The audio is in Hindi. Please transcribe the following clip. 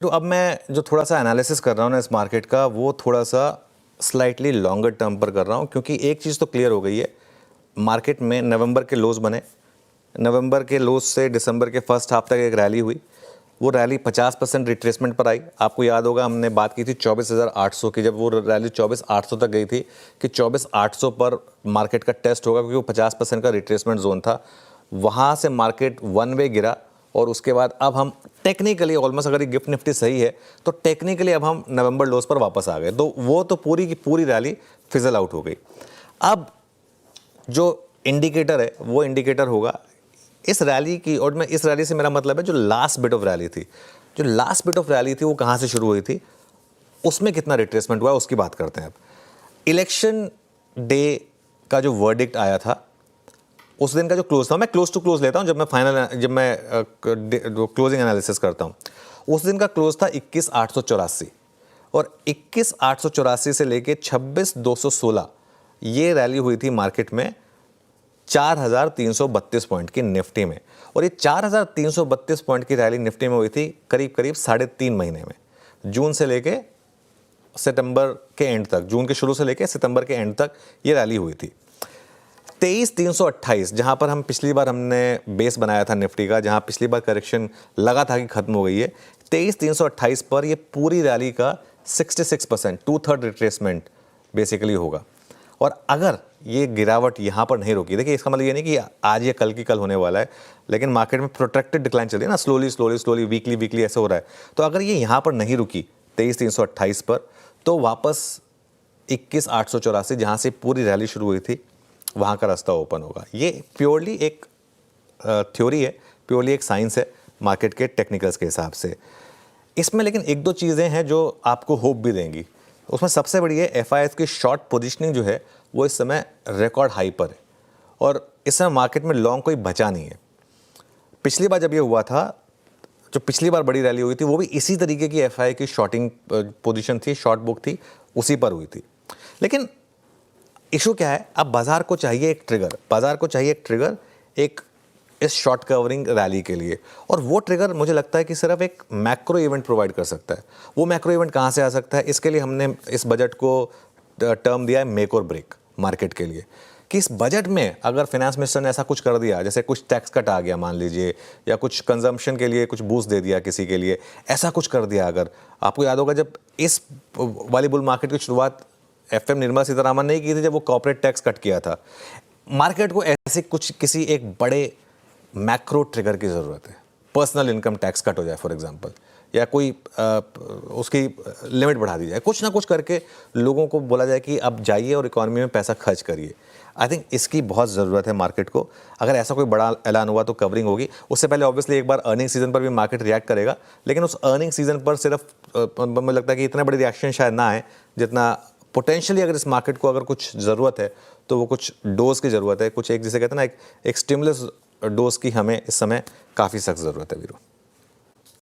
तो अब मैं जो थोड़ा सा एनालिसिस कर रहा हूँ ना इस मार्केट का, वो थोड़ा सा स्लाइटली लॉन्गर टर्म पर कर रहा हूँ, क्योंकि एक चीज़ तो क्लियर हो गई है, मार्केट में नवंबर के लोज बने, नवंबर के लोज से दिसंबर के फर्स्ट हाफ तक एक रैली हुई, वो रैली 50% रिट्रेसमेंट पर आई। आपको याद होगा हमने बात की थी 24,800 की, जब वो रैली 24,800 तक गई थी कि 24,800 पर मार्केट का टेस्ट होगा, क्योंकि वो 50% का रिट्रेसमेंट जोन था। वहाँ से मार्केट वन वे गिरा और उसके बाद अब हम टेक्निकली ऑलमोस्ट, अगर ये गिफ्ट निफ्टी सही है तो टेक्निकली अब हम नवंबर लोज पर वापस आ गए, तो वो तो पूरी की पूरी रैली फिजल आउट हो गई। अब जो इंडिकेटर है वो इंडिकेटर होगा इस रैली की, और मैं इस रैली से मेरा मतलब है जो लास्ट बिट ऑफ रैली थी, जो लास्ट बिट ऑफ रैली थी वो कहाँ से शुरू हुई थी, उसमें कितना रिट्रेसमेंट हुआ उसकी बात करते हैं। अब इलेक्शन डे का जो वर्डिक्ट आया था, उस दिन का जो क्लोज था, मैं क्लोज टू क्लोज लेता हूं, जब मैं क्लोजिंग एनालिसिस करता हूं, उस दिन का क्लोज था 21,884, और 21,884 से लेके 26,216 ये रैली हुई थी मार्केट में 4,332 पॉइंट की निफ्टी में। और ये 4,332 पॉइंट की रैली निफ्टी में हुई थी करीब करीब 3.5 महीने में, जून से लेके सितंबर के एंड तक, जून के शुरू से लेके सितंबर के एंड तक ये रैली हुई थी। 23,328 जहां पर हम पिछली बार हमने बेस बनाया था निफ्टी का, जहां पिछली बार करेक्शन लगा था कि खत्म हो गई है, 23,328 पर ये पूरी रैली का 66%, 2/3 रिट्रेसमेंट बेसिकली होगा। और अगर ये गिरावट यहाँ पर नहीं रुकी, देखिए इसका मतलब ये नहीं कि आज या कल की कल होने वाला है, लेकिन मार्केट में प्रोट्रैक्टेड डिक्लाइन चल रही है ना, स्लोली वीकली ऐसे हो रहा है, तो अगर ये यहाँ पर नहीं रुकी 23,328 पर, तो वापस 21,884 जहाँ से पूरी रैली शुरू हुई थी वहाँ का रास्ता ओपन होगा। ये प्योरली एक थ्योरी है, प्योरली एक साइंस है मार्केट के टेक्निकल्स के हिसाब से। इसमें लेकिन एक दो चीज़ें हैं जो आपको होप भी देंगी। उसमें सबसे बड़ी है एफआईएस की शॉर्ट पोजीशनिंग जो है वो इस समय रिकॉर्ड हाई पर है, और इस समय मार्केट में लॉन्ग कोई बचा नहीं है। पिछली बार जब ये हुआ था, जो पिछली बार बड़ी रैली हुई थी, वो भी इसी तरीके की एफआईआई की शॉर्टिंग पोजीशन थी, शॉर्ट बुक थी, उसी पर हुई थी। लेकिन इशू क्या है, अब बाजार को चाहिए एक ट्रिगर, बाजार को चाहिए एक ट्रिगर एक इस शॉर्ट कवरिंग रैली के लिए, और वो ट्रिगर मुझे लगता है कि सिर्फ एक मैक्रो इवेंट प्रोवाइड कर सकता है। वो मैक्रो इवेंट कहाँ से आ सकता है, इसके लिए हमने इस बजट को टर्म दिया है मेक और ब्रेक मार्केट के लिए, कि इस बजट में अगर फाइनेंस मिनिस्टर ने ऐसा कुछ कर दिया, जैसे कुछ टैक्स कट आ गया मान लीजिए, या कुछ कंजम्पशन के लिए कुछ बूस्ट दे दिया किसी के लिए, ऐसा कुछ कर दिया। अगर आपको याद होगा जब इस वाली बुल मार्केट की शुरुआत एफएम निर्मला सीतारामन ने की थी, जब वो कॉर्पोरेट टैक्स कट किया था, मार्केट को ऐसे कुछ किसी एक बड़े मैक्रो ट्रिगर की ज़रूरत है। पर्सनल इनकम टैक्स कट हो जाए फॉर एग्जांपल, या कोई उसकी लिमिट बढ़ा दी जाए, कुछ ना कुछ करके लोगों को बोला जाए कि अब जाइए और इकोनॉमी में पैसा खर्च करिए। आई थिंक इसकी बहुत ज़रूरत है मार्केट को। अगर ऐसा कोई बड़ा ऐलान हुआ तो कवरिंग होगी। उससे पहले ऑब्वियसली एक बार अर्निंग सीजन पर भी मार्केट रिएक्ट करेगा, लेकिन उस अर्निंग सीजन पर सिर्फ मुझे लगता है कि इतना बड़ी रिएक्शन शायद ना आए जितना पोटेंशियली, अगर इस मार्केट को अगर कुछ ज़रूरत है तो वो कुछ डोज की ज़रूरत है, कुछ एक जिसे कहते हैं ना एक स्टिमुलस डोज की हमें इस समय काफ़ी सख्त ज़रूरत है वीरो।